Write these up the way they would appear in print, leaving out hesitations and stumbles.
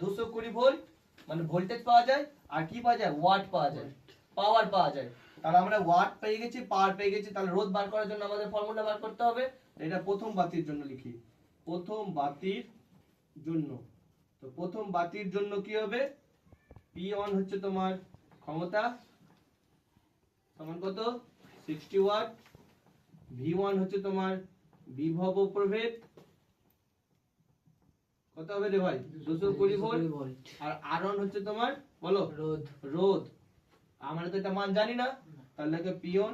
220 volt মানে voltage পাওয়া যায়, আর কি পাওয়া যায়, ওয়াট পাওয়া যায়, পাওয়ার পাওয়া যায়। তাহলে আমরা ওয়াট পেয়ে গেছি, পাওয়ার পেয়ে গেছি, তাহলে রোধ বার করার জন্য আমাদের ফর্মুলা বার করতে হবে। এটা প্রথম বাতির জন্য লিখি, প্রথম বাতির জন্য। তো প্রথম বাতির জন্য কি হবে, P1 হচ্ছে তোমার ক্ষমতা সমান কত 60 ওয়াট, V1 হচ্ছে তোমার বিভব প্রভেদ কত হবে রে ভাই 220 ভোল্ট, আর R1 হচ্ছে তোমার বলো রোধ, রোধ আমরা তো এটা মান জানি না, তাহলে কি P1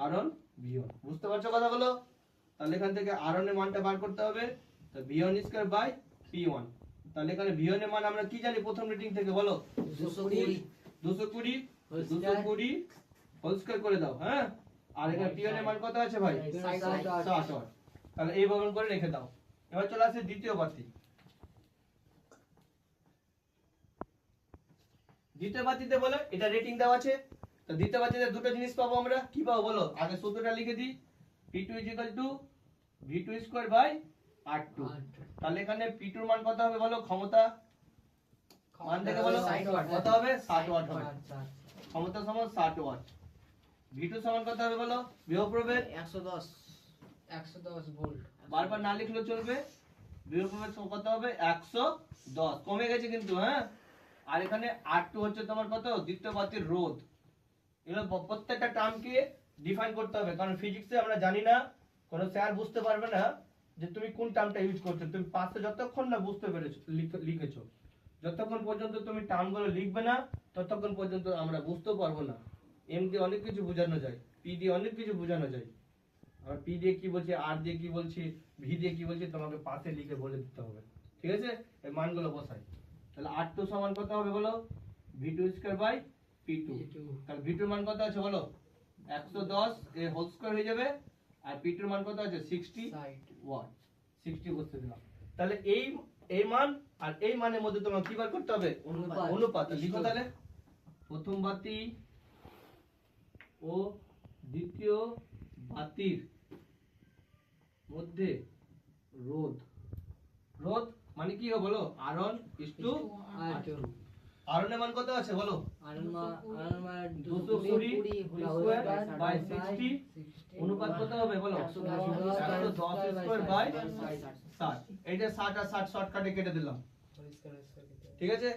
R1 V1, বুঝতে পারছো কথাগুলো? তাহলে এখান থেকে R1 এর মানটা বার করতে হবে, তো V1 স্কয়ার বাই P1। তাহলে এখানে V1 এর মান আমরা কি জানি প্রথম রিডিং থেকে বলো 220 হোল স্কয়ার করে দাও, হ্যাঁ। আর এখানে P1 এর মান কত আছে ভাই 60 ওয়াট। তাহলে এই ভাবে করে রেখে দাও। এবার চলে আসে দ্বিতীয় বাতি। দ্বিতীয় বাতিতে বলো এটা রেটিং দেওয়া আছে, তো দ্বিতীয় বাতিতে দুটো জিনিস পাবো আমরা, কি পাবো বলো, আগে সূত্রটা লিখে দিই, P2 V2 square by R2। তাহলে এখানে P2 এর মান কত হবে বলো, ক্ষমতা মান দেখে বলো কত হবে 60 ওয়াট হবে, ক্ষমতা সমান 60 ওয়াট। V2 সমান কত হবে বলো, বিভব প্রভেদ 110 ভোল্ট, বারবার না লিখলেও চলবে, বিভব প্রভেদ কত হবে 110, কমে গেছে কিন্তু, হ্যাঁ। আর এখানে R2 হচ্ছে তোমার কত, দ্বিতীয় বাতির রোধ। এগুলো প্রত্যেকটা টার্মকে ডিফাইন করতে হবে, কারণ ফিজিক্সে আমরা জানি না, কোন স্যার বুঝতে পারবে না যে তুমি কোন টার্মটা ইউজ করছো। তুমি পাশে যতক্ষণ না বুঝতে পেরেছো লিখেছো, যতক্ষণ পর্যন্ত তুমি টার্মগুলো লিখবে না ততক্ষণ পর্যন্ত আমরা বুঝতে পারবো না। এম দিয়ে অনেক কিছু বোঝানো যায়, পি দিয়ে অনেক কিছু বোঝানো যায়, আর পি দিয়ে কি বলছে, আর দিয়ে কি বলছে, ভি দিয়ে কি বলছে, তোমাকে পাশে লিখে বলে দিতে হবে, ঠিক আছে? এই মানগুলো বসাই। তাহলে R2 সমান কত হবে বলো, V2 স্কয়ার বাই P2। তাহলে V2 এর মান কত আছে বলো 110 এর হোল স্কয়ার হয়ে যাবে, আর P2 এর মান কত আছে 60 ওয়াট, 60 বসতে দিলাম। তাহলে এই মান আর এই মানের মধ্যে তোমাকে কি বার করতে হবে, অনুপাত। লিখো তাহলে, প্রথম বাতি ও দ্বিতীয় বাতির মধ্যে রোধ, রোধ মানে কি হবে বলো, R1 R2। R1 এর মান কত আছে বলো, 220 স্কয়ার বাই 60, অনুপাত কত হবে বলো 110 স্কয়ার বাই 60। এইটা 60 আর 60 শর্টকাটে কেটে দিলাম, ঠিক আছে?